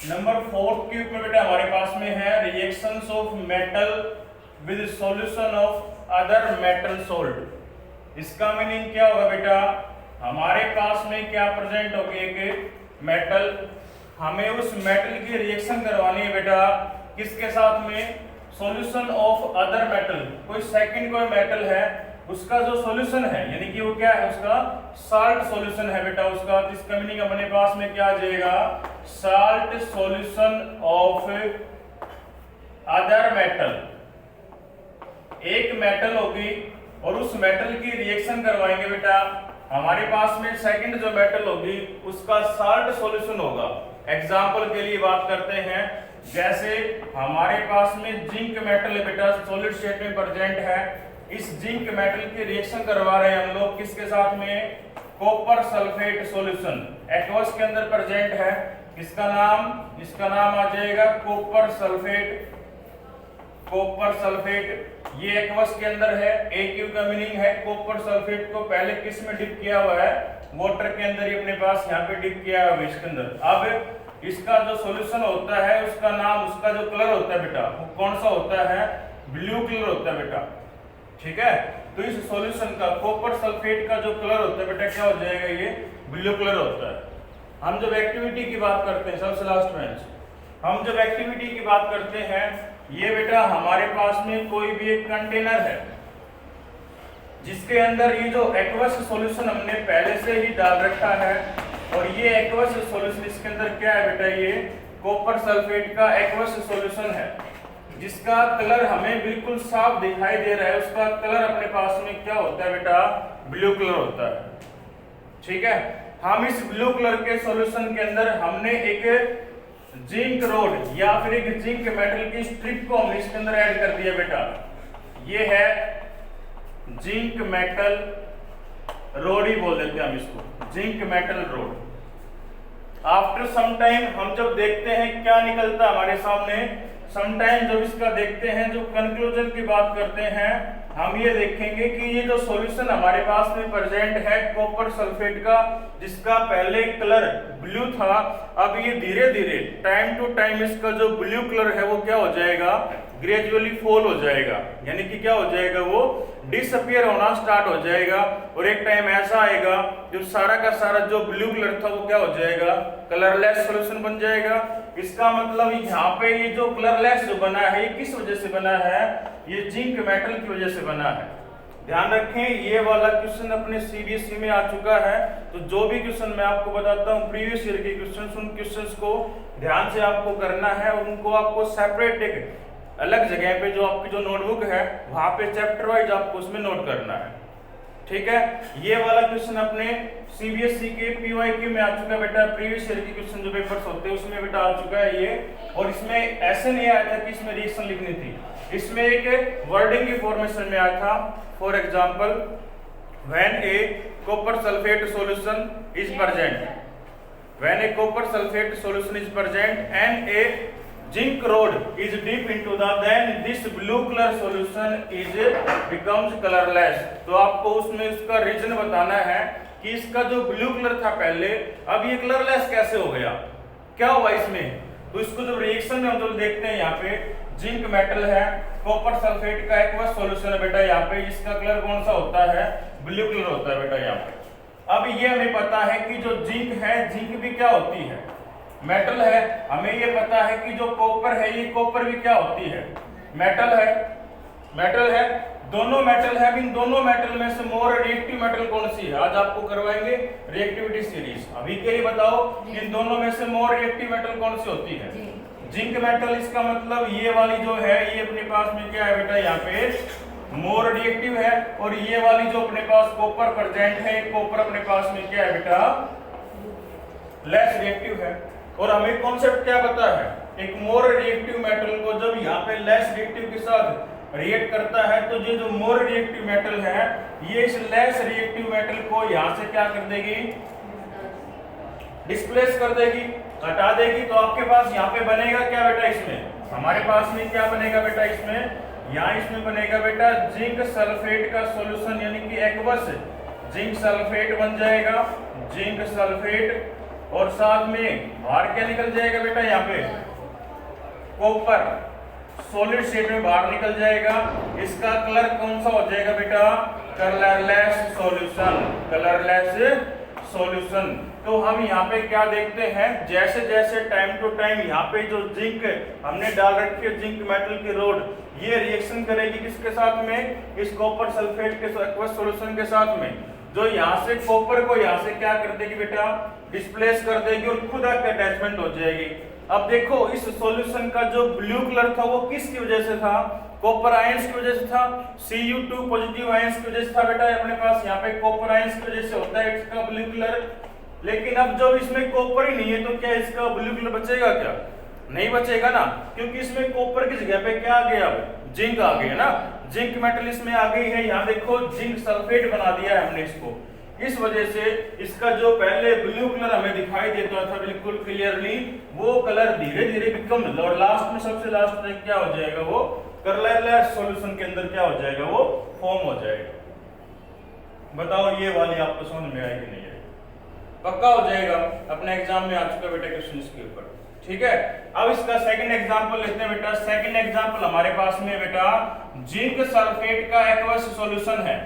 Number 4 cube में बेटा हमारे पास में है reactions of metal with solution of other metal salt. इसका मीनिंग क्या होगा बेटा, हमारे पास में क्या प्रेजेंट होगी, एक मेटल, हमें उस मेटल की रिएक्शन करवानी है बेटा किसके साथ में, सॉल्यूशन ऑफ अदर मेटल, कोई सेकंड कोई मेटल है उसका जो सॉल्यूशन है, यानी कि वो क्या है, उसका साल्ट सॉल्यूशन है बेटा उसका। इसका मीनिंग अपने पास में क्या आ जाएगा, salt solution of other metal. एक मेटल होगी और उस मेटल की रिएक्शन करवाएंगे बेटा, हमारे पास में सेकंड जो मेटल होगी उसका साल्ट सॉल्यूशन होगा। एग्जांपल के लिए बात करते हैं, जैसे हमारे पास में जिंक मेटल है बेटा, सॉलिड स्टेट में प्रेजेंट है, इस जिंक मेटल की रिएक्शन करवा रहे हैं हम लोग किसके साथ में, कॉपर सल्फेट सॉल्यूशन एक्वस के अंदर प्रेजेंट है। इसका नाम आ जाएगा कॉपर सल्फेट। कॉपर सल्फेट ये एक्वस के अंदर है, एक्यू का मीनिंग है कॉपर सल्फेट को पहले किस में डिप किया हुआ है, वाटर के अंदर ही अपने पास यहाँ पे डिप किया हुआ है इसके अंदर। अब इसका जो सॉल्यूशन होता है उसका नाम, उसका जो कलर होता है बेटा वो कौन सा होता है, ब्लू कलर होता है बेटा, ठीक है। तो इस सॉल्यूशन का कॉपर सल्फेट का जो कलर होता है बेटा क्या हो जाएगा, ये ब्लू कलर होता है। हम जब एक्टिविटी की बात करते हैं, सबसे लास्ट में हम जब एक्टिविटी की बात करते हैं, ये बेटा हमारे पास में कोई भी एक कंटेनर है जिसके अंदर ये जो एक्वस सॉल्यूशन हमने पहले से ही डाल रखा है, और ये एक्वस सॉल्यूशन इसके अंदर क्या है बेटा, ये कॉपर सल्फेट का एक्वस सॉल्यूशन है जिसका कलर हमें बिल्कुल साफ दिखाई दे रहा है। उसका कलर अपने पास में क्या होता है बेटा, ब्लू कलर होता है, ठीक है। हम इस ब्लू कलर के सॉल्यूशन के अंदर हमने एक जिंक रोड या फिर एक जिंक मेटल की स्ट्रिप को हमने इसके अंदर ऐड कर दिया बेटा, ये है जिंक मेटल रोड ही बोल देते हैं हम इसको, zinc metal rod. After some time हम जब देखते हैं क्या निकलता है हमारे सामने, समटाइम जब इसका देखते हैं, जो कंक्लूजन की बात करते हैं, हम ये देखेंगे कि ये जो सॉल्यूशन हमारे पास में प्रेजेंट है कॉपर सल्फेट का, जिसका पहले कलर ब्लू था, अब ये धीरे धीरे टाइम टू टाइम इसका जो ब्लू कलर है वो क्या हो जाएगा, ग्रेजुअली फॉल हो जाएगा, यानी कि क्या हो जाएगा, वो डिसअपियर होना स्टार्ट हो जाएगा। और एक टाइम ऐसा आएगा जो सारा का सारा जो ब्लू कलर था वो क्या हो जाएगा, कलरलेस सॉल्यूशन बन जाएगा। इसका मतलब यहाँ पे ये जो कलरलेस जो बना है ये किस वजह से बना है, ये जिंक मेटल की वजह से बना है। ध्यान रखें, ये वाला क्वेश्चन अपने सीबीएसई में आ चुका है, तो जो भी क्वेश्चन मैं आपको बताता हूँ प्रीवियस ईयर के क्वेश्चन, उन क्वेश्चंस को ध्यान से आपको करना है और उनको आपको सेपरेट एक अलग जगह पे जो आपकी जो नोटबुक है वहां पे चैप्टर वाइज आपको उसमें नोट करना है, ठीक है। ये वाला क्वेश्चन अपने सीबीएसई के पीवाईक्यू में आ चुका है बेटा, प्रीवियस ईयर के क्वेश्चन जो पेपर्स होते हैं उसमें बेटा आ चुका है ये। और इसमें ऐसे नहीं आया था कि इसमें रिएक्शन लिखनी थी, इसमें एक वर्डिंग की फॉर्मेशन में आया था। For example, when a copper sulphate solution is present, when a copper sulphate solution is present and a zinc rod is dip into the, then this blue colour solution is becomes colourless. तो आपको उसमें उसका reason बताना है कि इसका जो blue colour था पहले, अब ये कलरलेस कैसे हो गया, क्या हुआ इसमें। तो इसको जब रिएक्शन में हम जो देखते हैं, यहाँ पे जिंक मेटल है, कॉपर सल्फेट का एक्वस सॉल्यूशन है बेटा, यहाँ पे इसका कलर कौन सा होता है, ब्लू कलर होता है बेटा यहाँ पे। अब ये हमें पता है कि जो जिंक है, जिंक भी क्या होती है, मेटल है। हमें ये पता है कि जो कॉपर है, ये कॉपर भी क्या होती है, मेटल है, मेटल है, दोनों मेटल है। इन दोनों मेटल में से मोर रिएक्टिव मेटल कौन सी है, आज आपको करवाएंगे रिएक्टिविटी सीरीज। अभी के लिए बताओ इन दोनों में से मोर रिएक्टिव मेटल कौन सी होती है, जिंक मेटल। इसका मतलब ये वाली जो है ये अपने पास में क्या है बेटा, यहाँ पे मोर रिएक्टिव है, और ये वाली जो अपने पास कॉपर प्रेजेंट है, कॉपर अपने पास में क्या है बेटा, लेस रिएक्टिव है। और हमें कॉन्सेप्ट क्या पता है, एक मोर रिएक्टिव मेटल को जब यहाँ पे लेस रिएक्टिव के साथ रिएक्ट करता है, तो ये जो मोर रिएक्टिव मेटल है ये इस लेस रिएक्टिव मेटल को यहाँ से क्या कर देगी, डिस्प्लेस कर देगी, हटा देगी। तो आपके पास यहाँ पे बनेगा क्या बेटा, इसमें हमारे पास में क्या बनेगा बेटा, इसमें यहाँ इसमें बनेगा बेटा जिंक सल्फेट का सॉल्यूशन, यानी कि एक्वस जिंक सल्फेट बन जाएगा, जिंक सल्फेट और साथ में बाहर क्या निकल जाएगा बेटा, यहाँ पे कॉपर सॉलिड स्टेट में बाहर निकल जाएगा। इसका कलर कौन सा हो जाएगा बेटा, कलरलेस सॉल्यूशन, कलरलेस सॉल्यूशन। तो हम यहाँ पे क्या देखते हैं, जैसे जैसे टाइम टू टाइम यहाँ पे जो जिंक हमने डाल रखी है, जिंक मेटल की रोड, ये रिएक्शन करेगी किसके साथ में, इस कॉपर सल्फेट के एक्वस सॉल्यूशन के साथ में, जो यहाँ से कॉपर को यहाँ से क्या कर देगी बेटा, डिस्प्लेस कर देगी और खुद आके अटैचमेंट हो जाएगी। अब देखो इस सॉल्यूशन का जो ब्लू कलर था वो किसकी वजह से था, कॉपर आयंस की वजह से था, Cu2 पॉजिटिव आयंस की वजह से था बेटा। अपने पास यहाँ पे कॉपर आयंस की वजह से होता है इसका ब्लू कलर। लेकिन अब जब इसमें कॉपर ही नहीं है तो क्या इसका ब्लू कलर बचेगा, क्या नहीं बचेगा ना, क्योंकि इसमें कॉपर की जगह पे क्या आ गया, अब जिंक आ गई है ना, जिंक मेटल इसमें आ गई है। यहाँ देखो जिंक सल्फेट बना दिया है हमने इसको। इस वजह से इसका जो पहले ब्लू कलर हमें दिखाई देता था बिल्कुल क्लियरली, वो कलर धीरे धीरे बिकम, और लास्ट में सबसे लास्ट में क्या हो जाएगा, वो कलरलेस सॉल्यूशन के अंदर क्या हो जाएगा, वो फॉर्म हो जाएगा। बताओ ये वाली आपको समझ में आएगी नहीं है, पक्का हो जाएगा, अपने एग्जाम में आ चुका बेटा क्वेश्चन इसके ऊपर, ठीक है। अब इसका सेकंड एग्जांपल लेते हैं बेटा। सेकंड एग्जांपल हमारे पास में बेटा जिंक सल्फेट का एक्वस सॉल्यूशन है।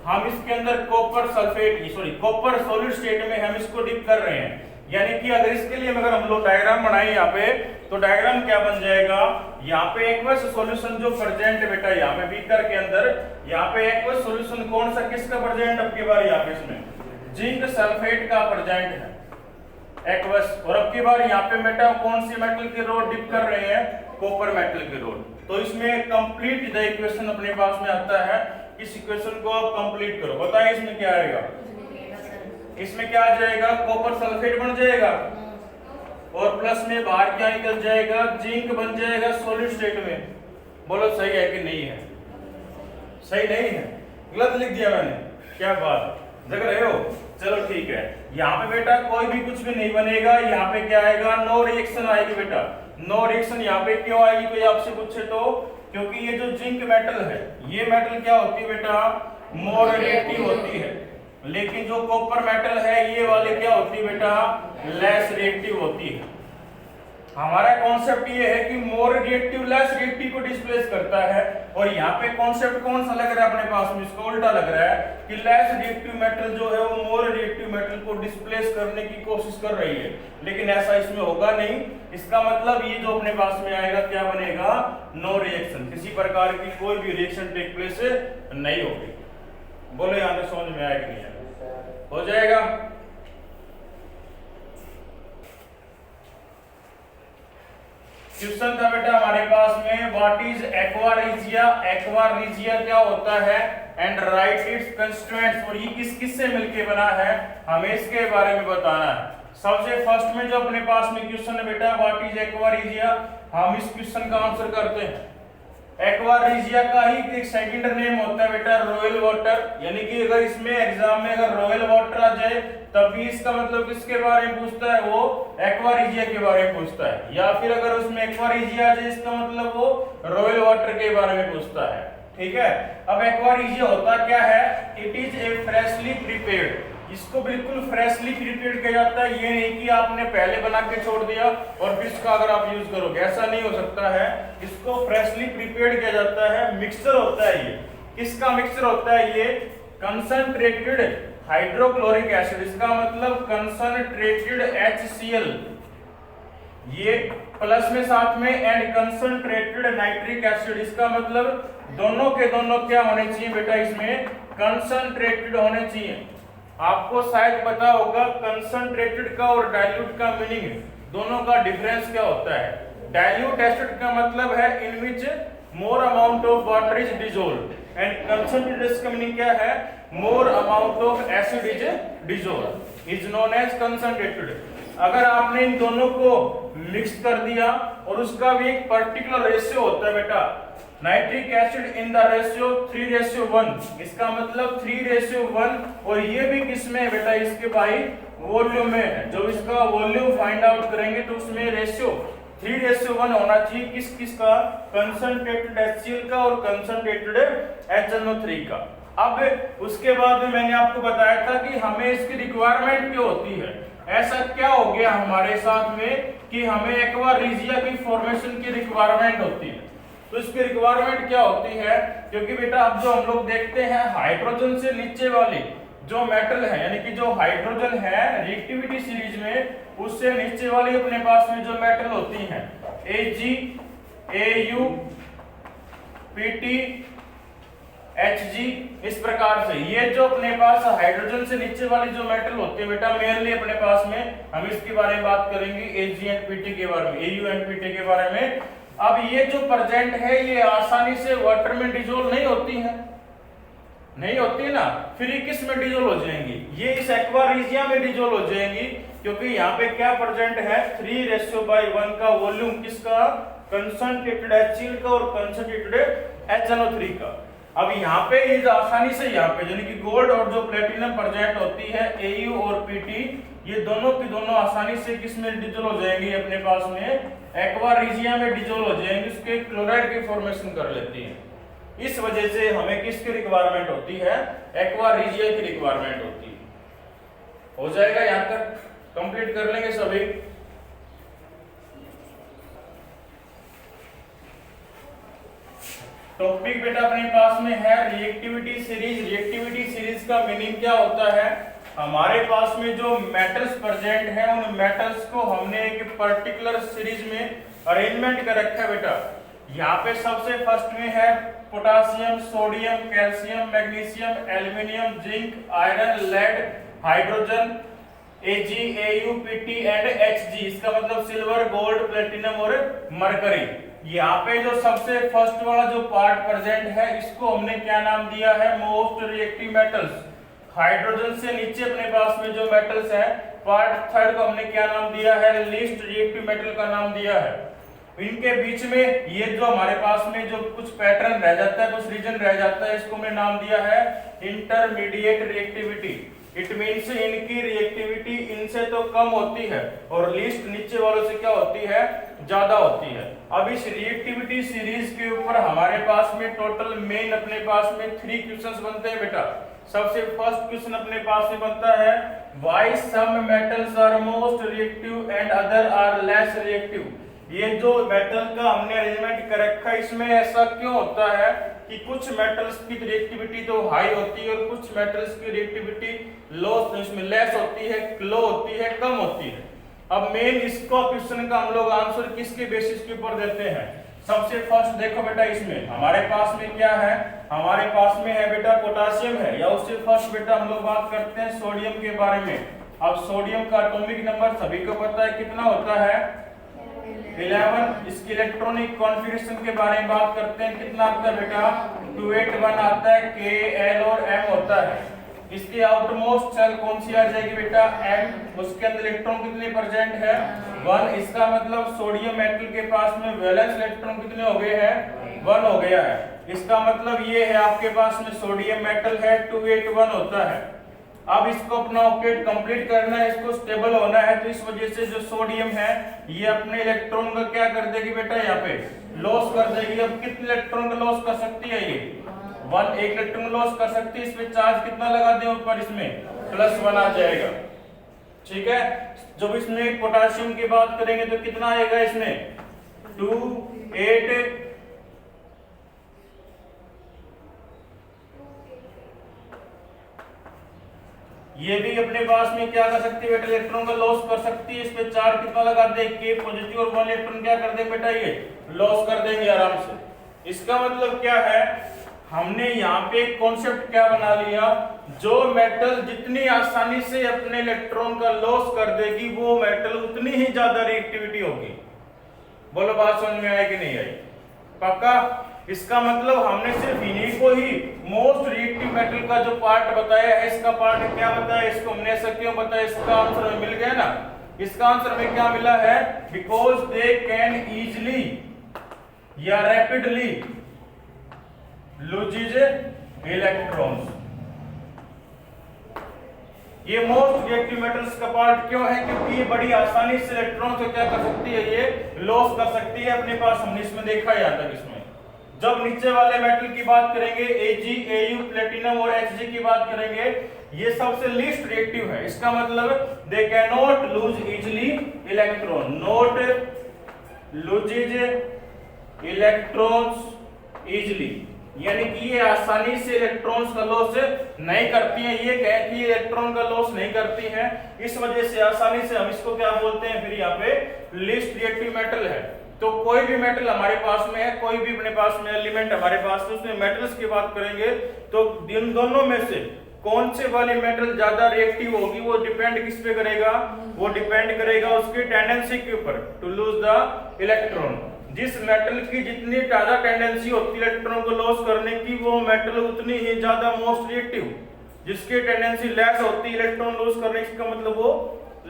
हम इसके अंदर copper sulphate copper solid state में हम इसको डिप कर रहे हैं, यानी कि अगर इसके लिए अगर हम लोग डायग्राम बनाए यहाँ पे, तो डायग्राम क्या बन जाएगा, यहाँ पे एक्वस सॉल्यूशन जो प्रेजेंट है बेटा, यहाँ पे बीकर के अंदर, यहाँ पे एक्वस सॉल्यूशन कौन सा किसका प्रेजेंट, अब की बार यहाँ पे इसमें जिंक सल्फेट का प्रेजेंट है एक्वस। और अब की बार यहाँ पे बेटा कौन सी मेटल की रोड डिप कर रहे हैं, कॉपर मेटल की रोड। तो इसमें कंप्लीट द इक्वेशन अपने पास में आता है। इस इक्वेशन को आप कंप्लीट करो, बताइए इसमें क्या आएगा, इसमें क्या आ जाएगा, कॉपर सल्फेट बन जाएगा और प्लस में बाहर क्या निकल जाएगा, जिंक बन जाएगा सॉलिड स्टेट में। बोलो सही है कि नहीं है, सही नहीं है, गलत लिख दिया मैंने, क्या बात जग रहे हो, चलो ठीक है। यहाँ पे बेटा कोई भी कुछ भी नहीं बनेगा, यहाँ पे क्या आएगा, नो रिएक्शन आएगी बेटा। नो रिएक्शन यहाँ पे क्यों आएगी, कोई आपसे पूछे तो, क्योंकि ये जो जिंक मेटल है, ये मेटल क्या होती है बेटा, मोर रिएक्टिव होती है। लेकिन जो कॉपर मेटल है ये वाले क्या होती है बेटा, लेस रिएक्टिव होती है। हमारा कॉन्सेप्ट ये है कि मोर रिएक्टिव लेस रिएक्टिव को डिस्प्लेस करता है, और यहाँ पे कॉन्सेप्ट कौन सा लग रहा है अपने पास में, इसको उल्टा लग रहा है कि लेस रिएक्टिव मेटल जो है वो मोर रिएक्टिव मेटल को डिस्प्लेस करने की कोशिश कर रही है, लेकिन ऐसा इसमें होगा नहीं। इसका मतलब ये जो अपने पास में आएगा क्या बनेगा, नो रिएक्शन, किसी प्रकार की कोई भी रिएक्शन टेक प्लेस नहीं होगी। बोलो यहाँ पे समझ में आएगा नहीं आएगा, हो जाएगा। क्वेश्चन था बेटा हमारे पास में, what is aqua regia, aqua regia क्या होता है, एंड राइट इट्स कंस्टिट्यूएंट्स, और ये किस किस से मिलके बना है, हमें इसके बारे में बताना है। सबसे फर्स्ट में जो अपने पास में क्वेश्चन है बेटा, व्हाट इज एक्वा रिजिया, हम इस क्वेश्चन का आंसर करते हैं। एक्वा रिजिया का ही एक सेकंड नेम होता है बेटा रॉयल वाटर, यानी कि अगर इसमें एग्जाम में अगर रॉयल वाटर आ जाए तब भी इसका मतलब किसके बारे में पूछता है, वो एक्वा रिजिया के बारे में पूछता है, या फिर अगर उसमें एक्वा रिजिया आ जाए इसका मतलब वो रॉयल वाटर के बारे में पूछता है, ठीक है। अब एक्वा रिजिया होता क्या है, it is a freshly prepared, इसको बिल्कुल फ्रेशली प्रिपेयर्ड किया जाता है। ये नहीं कि आपने पहले बना के छोड़ दिया और फिर इसका अगर आप यूज करोगे, ऐसा नहीं हो सकता है। इसको फ्रेशली प्रिपेयर्ड किया जाता है। मिक्सचर होता है ये, किसका मिक्सचर होता है ये, कंसंट्रेटेड हाइड्रोक्लोरिक एसिड, इसका मतलब कंसंट्रेटेड HCl, ये प्लस में साथ में एंड कंसंट्रेटेड नाइट्रिक एसिड, इसका मतलब दोनों के दोनों क्या होने चाहिए बेटा, इसमें कंसंट्रेटेड होने चाहिए। आपको शायद पता होगा कंसंट्रेटेड का और डाइल्यूट का मीनिंग, दोनों का डिफरेंस क्या होता है। डाइल्यूट एसिड का मतलब है in which more amount of water is dissolved, and concentrated का मीनिंग क्या है, more amount of acid is dissolved, is known as concentrated. अगर आपने इन दोनों को मिक्स कर दिया और उसका भी एक पर्टिकुलर रेशियो होता है बेटा, nitric acid in the ratio 3:1, इसका मतलब 3:1, और ये भी किसमें है बेटा, इसके भाई वॉल्यूम में है। जब इसका वॉल्यूम फाइंड आउट करेंगे तो उसमें रेशियो 3:1 होना चाहिए, किस किस का, कंसंट्रेटेड HCl का और कंसंट्रेटेड HNO3 का। अब उसके बाद में मैंने आपको बताया था कि हमें इसकी रिक्वायरमेंट क्यों होती है, ऐसा क्या हो गया हमारे साथ में कि हमें एक्वा रीजिया की फॉर्मेशन की रिक्वायरमेंट होती है। तो इसकी रिक्वायरमेंट क्या होती है, क्योंकि बेटा अब जो हम लोग देखते हैं हाइड्रोजन से नीचे वाली जो मेटल है, यानी कि जो हाइड्रोजन है रिएक्टिविटी सीरीज में, उससे नीचे वाली अपने पास में जो मेटल होती हैं Ag, Au, Pt, Hg, इस प्रकार से ये जो अपने पास हाइड्रोजन से नीचे वाली जो मेटल होती है बेटा, मेनली अपने पास में हम इसके बारे में बात करेंगे Ag एंड Pt के बारे में, Au एंड Pt के बारे में। अब ये जो प्रेजेंट है ये आसानी से वाटर में डिसॉल्व नहीं होती है, नहीं होती ना, फिर ये किस में डिसॉल्व हो जाएंगी, ये इस एक्वा रीजिया में डिसॉल्व हो जाएंगी, क्योंकि यहाँ पे क्या प्रेजेंट है 3:1 का वॉल्यूम किसका, कंसंट्रेटेड HCl का और कंसंट्रेटेड HNO3 का। अब यहाँ पे ये आसानी से यहाँ पे यानी कि गोल्ड और जो प्लेटिनम प्रेजेंट होती है Au और Pt, ये दोनों की दोनों आसानी से किस में डिसॉल्व हो जाएंगी, अपने पास में एक्वा रीजिया में डिसॉल्व हो जाएंगी, उसके क्लोराइड की फॉर्मेशन कर लेती है। इस वजह से हमें किसकी रिक्वायरमेंट होती है, एक्वा रीजिया की रिक्वायरमेंट होती है। हो जाएगा, यहाँ तक कंप्लीट कर लेंगे सभी। टॉपिक बेटा अपने पास में है रिएक्टिविटी सीरीज। रिएक्टिविटी सीरीज का मीनिंग क्या होता है, हमारे पास में जो मेटल्स प्रेजेंट है उन मेटल्स को हमने एक पर्टिकुलर सीरीज में अरेंजमेंट कर रखा है बेटा। यहाँ पे सबसे फर्स्ट में है potassium, sodium, calcium, magnesium, aluminium, zinc, iron, lead, hydrogen, Ag, Au, Pt and Hg, इसका मतलब सिल्वर, गोल्ड, प्लेटिनम और मरकरी। यहाँ पे जो सबसे फर्स्ट वाला जो पार्ट प्रेजेंट है इसको हमने क्या नाम दिया है, मोस्ट रिएक्टिव मेटल्स। हाइड्रोजन से नीचे अपने पास में जो मेटल्स है पार्ट थर्ड को हमने क्या नाम दिया है, लीस्ट रिएक्टिव मेटल का नाम दिया है। इनके बीच में ये जो हमारे पास में जो कुछ पैटर्न रह जाता है, कुछ रीजन रह जाता है, इसको हमने नाम दिया है इंटरमीडिएट रिएक्टिविटी। इट मींस इनकी रिएक्टिविटी इनसे तो कम होती है और लीस्ट नीचे वालों से क्या होती है, ज्यादा होती है। अब इस रिएक्टिविटी सीरीज के ऊपर हमारे पास में टोटल मेन अपने पास में 3 क्वेश्चंस बनते हैं बेटा। सबसे फर्स्ट क्वेश्चन अपने पास में बनता है, why some metals are most reactive and other are less reactive. ये जो मेटल का हमने अरेंजमेंट कर रखा है इसमें ऐसा क्यों होता है कि कुछ मेटल्स की रिएक्टिविटी तो हाई होती है और कुछ मेटल्स की रिएक्टिविटी लो, इसमें लेस होती है, लो होती है, कम होती है। अब मेन इसको क्वेश्चन का हम लोग आंसर किसके बेसिस के ऊपर देते हैं। सबसे फर्स्ट देखो बेटा, इसमें हमारे पास में क्या है, हमारे पास में है बेटा पोटासियम है, या उससे फर्स्ट बेटा हम लोग बात करते हैं सोडियम के बारे में। अब सोडियम का एटॉमिक नंबर सभी को पता है कितना होता है, 11। इसकी इलेक्ट्रॉनिक कॉन्फ़िगरेशन के बारे में बात करते हैं, कितना आता है बेटा, 281 आता है, K, L और M होता है। इसकी आउटमोस्ट शेल कौन सी आ जाएगी बेटा, M। उसके अंदर इलेक्ट्रॉन कितने प्रेजेंट है, 1। इसका मतलब सोडियम मेटल के पास में वैलेंस इलेक्ट्रॉन कितने हो गए हैं, 1 हो गया है। इसका मतलब ये है आपके पास में सोडियम मेटल है 281 होता है। अब इसको अपना ऑक्टेट कंप्लीट करना है, इसको स्टेबल होना है, तो इस वजह से जो सोडियम है ये अपने इलेक्ट्रॉन का क्या कर देगी बेटा, यहाँ पे लॉस कर देगी। अब कितने इलेक्ट्रॉन का लॉस कर सकती है ये, 1, एक इलेक्ट्रॉन लॉस कर सकती है। इस पे चार्ज कितना लगा दें ऊपर, इसमें +1 आ जाएगा, ठीक है। जब इसमें पोटासियम की बात करेंगे तो कितना आएगा, इसमें 2, 8, ये भी अपने पास में क्या कर सकती है बेटा, इलेक्ट्रॉन का लॉस कर सकती है। इस पे चार्ज कितना लगा दे, K पॉजिटिव, और 1 इलेक्ट्रॉन क्या कर दे बेटा, ये लॉस कर देंगे आराम से। इसका मतलब क्या है, हमने यहाँ पे कॉन्सेप्ट क्या बना लिया, जो मेटल जितनी आसानी से अपने इलेक्ट्रॉन का लॉस कर देगी वो मेटल उतनी ही ज्यादा रिएक्टिविटी होगी। बोलो बात समझ में आई कि नहीं आई, पक्का। इसका मतलब हमने सिर्फ इन्हीं को ही मोस्ट रिएक्टिव मेटल का जो पार्ट बताया है, इसका पार्ट क्या बताया, इसको हमने ऐसा क्यों बताया, इसका आंसर हमें मिल गया ना। इसका आंसर हमें क्या मिला है, बिकॉज दे कैन इजिली या रैपिडली लूजेज इलेक्ट्रॉन्स। ये मोस्ट रिएक्टिव मेटल्स का पार्ट क्यों है, क्योंकि ये बड़ी आसानी से इलेक्ट्रॉन को क्या कर सकती है, ये लॉस कर सकती है अपने पास। हमने इसमें देखा है यहाँ तक। इसमें जब नीचे वाले मेटल की बात करेंगे, Ag, Au, प्लेटिनम और Hg की बात करेंगे, ये सबसे लीस्ट रिएक्टिव है। इसका मतलब they can not lose easily electron, not loses electrons easily, यानी कि ये आसानी से इलेक्ट्रॉन्स का लॉस नहीं करती हैं। ये कहती है इलेक्ट्रॉन का लॉस नहीं करती हैं, इस वजह से आसानी से हम इसको क्या बोलते हैं, फिर यहाँ पे लीस्ट रिएक्टिव मेटल है। तो कोई भी मेटल हमारे पास में है, कोई भी अपने पास में एलिमेंट हमारे पास में, उसमें मेटल्स की बात करेंगे तो इन दोनों में से कौन से वाली मेटल ज्यादा रिएक्टिव होगी वो डिपेंड किस पे करेगा, वो डिपेंड करेगा उसकी टेंडेंसी के ऊपर टू लूज द इलेक्ट्रॉन। जिस मेटल की जितनी ज्यादा टेंडेंसी होती है इलेक्ट्रॉन को लॉस करने की, वो मेटल उतनी ही ज्यादा मोस्ट रिएक्टिव। जिसकी टेंडेंसी लेस होती है इलेक्ट्रॉन लॉस करने की, इसका मतलब वो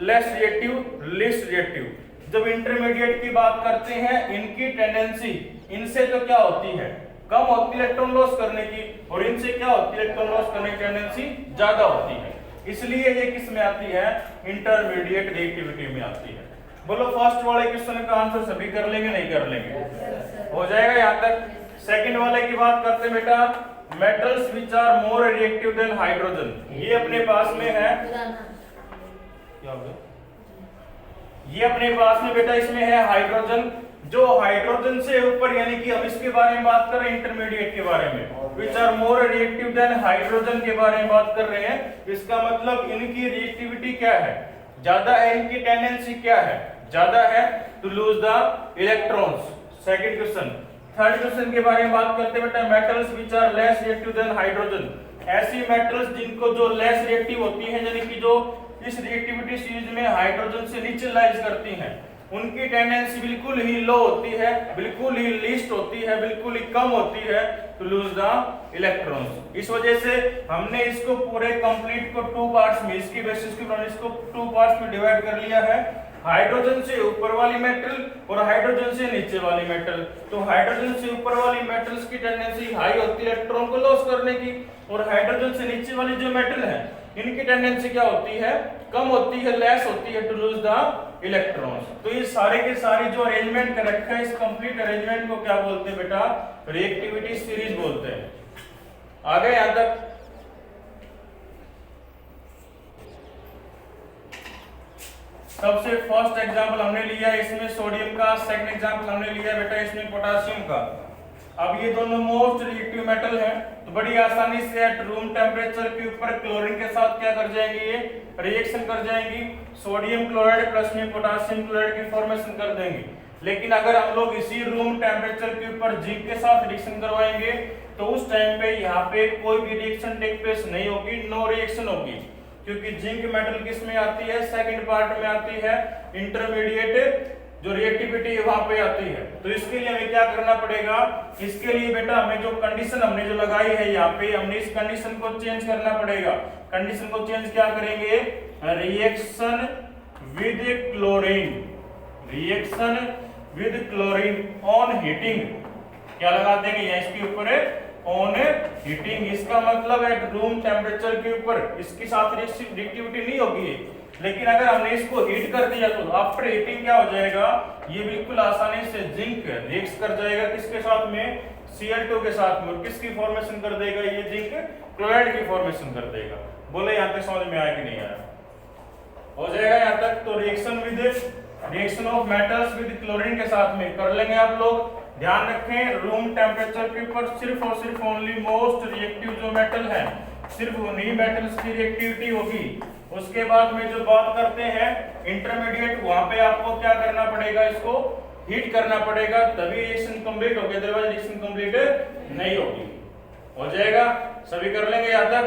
लेस रिएक्टिव, लीस्ट रिएक्टिव। जब इंटरमीडिएट की बात करते हैं, इनकी टेंडेंसी इनसे तो क्या होती है, कम होती है इलेक्ट्रॉन लॉस करने की, और इनसे क्या होती है इलेक्ट्रॉन लॉस करने की टेंडेंसी ज्यादा होती है। इसलिए ये किस में आती है, इंटरमीडिएट रिएक्टिविटी में आती है। बोलो फर्स्ट वाले क्वेश्चन का आंसर सभी कर लेंगे, नहीं कर लेंगे, हो जाएगा यहाँ तक। सेकंड वाले की बात करते हैं बेटा, metals which are more reactive than hydrogen. ये अपने पास में है, क्या हो गया, ये अपने पास में बेटा इसमें है हाइड्रोजन। जो हाइड्रोजन से ऊपर, यानी कि अब इसके बारे में बात कर रहे हैं इंटरमीडिएट के बारे में, which are more reactive than hydrogen के बारे में बात कर रहे हैं। इसका मतलब इनकी रिएक्टिविटी क्या है, ज्यादा है, इनकी टेंडेंसी क्या है, ज्यादा है to lose the electrons. Second question. Third question के बारे में बात करते हैं बेटा, metals which are less reactive than hydrogen. ऐसी मेटल्स जिनको जो लेस रिएक्टिव होती हैं, यानी कि जो इस रिएक्टिविटी सीरीज में हाइड्रोजन से नीचे लाइज करती हैं, उनकी टेंडेंसी बिल्कुल ही लो होती है, बिल्कुल ही लीस्ट होती है, बिल्कुल ही कम होती है टू लूज द इलेक्ट्रॉन्स। इस वजह से हमने इसको पूरे कंप्लीट को टू पार्ट्स में, इसकी बेसिस के ऊपर इसको टू पार्ट्स में डिवाइड कर लिया है, हाइड्रोजन से ऊपर वाली मेटल और हाइड्रोजन से नीचे वाली मेटल। तो हाइड्रोजन से ऊपर वाली मेटल्स की टेंडेंसी हाई होती है इलेक्ट्रॉन को लॉस करने की, और हाइड्रोजन से नीचे वाली जो मेटल है इनकी टेंडेंसी क्या होती है, कम होती है, लेस होती है टू लूज द इलेक्ट्रॉन्स। तो ये सारे के सारे जो अरेंजमेंट कर रखा है, इस कंप्लीट अरेंजमेंट को क्या बोलते हैं बेटा, रिएक्टिविटी सीरीज बोलते हैं। आगे यहां तक सबसे फर्स्ट एग्जांपल हमने लिया है इसमें सोडियम का, सेकंड एग्जांपल हमने लिया बेटा इसमें पोटेशियम का। अब ये दोनों मोस्ट रिएक्टिव मेटल हैं, तो बड़ी आसानी से एट रूम टेम्परेचर के ऊपर क्लोरीन के साथ क्या कर जाएंगे, ये रिएक्शन कर जाएंगी, सोडियम क्लोराइड प्लस में पोटेशियम क्लोराइड की फॉर्मेशन कर देंगे। लेकिन अगर हम लोग इसी रूम टेम्परेचर के ऊपर जिंक के साथ रिएक्शन करवाएंगे, तो उस टाइम पे यहाँ पे कोई भी रिएक्शन टेक प्लेस नहीं होगी, नो रिएक्शन होगी, क्योंकि जिंक मेटल किस में आती है, सेकंड पार्ट में आती है, इंटरमीडिएट जो रिएक्टिविटी है वहां पे आती है। तो इसके लिए हमें क्या करना पड़ेगा, इसके लिए बेटा हमें जो कंडीशन हमने जो लगाई है यहाँ पे, हमने इस कंडीशन को चेंज करना पड़ेगा। कंडीशन को चेंज क्या करेंगे, reaction with chlorine, reaction with chlorine on heating, क्या लगा देंगे यहाँ इसके ऊपर, ऑन हीटिंग। इसका मतलब है रूम टेम्परेचर के ऊपर इसके साथ रिएक्टिविटी नहीं होगी, लेकिन अगर हमने इसको हीट कर दिया तो आफ्टर हीटिंग क्या हो जाएगा, ये बिल्कुल आसानी से जिंक रिएक्ट कर जाएगा किसके साथ में, Cl2 के साथ में, और किसकी फॉर्मेशन कर देगा, ये जिंक क्लोराइड की फॉर्मेशन कर देगा। बोले यहाँ तक समझ में आया कि नहीं आया, हो जाएगा यहाँ तक। तो reaction of metals with chlorine के साथ में कर लेंगे आप लोग। ध्यान रखें रूम टेम्परेचर के ऊपर सिर्फ और सिर्फ ओनली मोस्ट रिएक्टिव जो मेटल है, सिर्फ उन्हीं मेटल्स की रिएक्टिविटी होगी। उसके बाद में जो बात करते हैं इंटरमीडिएट, वहां पे आपको क्या करना पड़ेगा, इसको हीट करना पड़ेगा, तभी रिएक्शन कंप्लीट होगी, अदरवाइज रिएक्शन कंप्लीट नहीं होगी। हो जाएगा, सभी कर लेंगे यहाँ तक।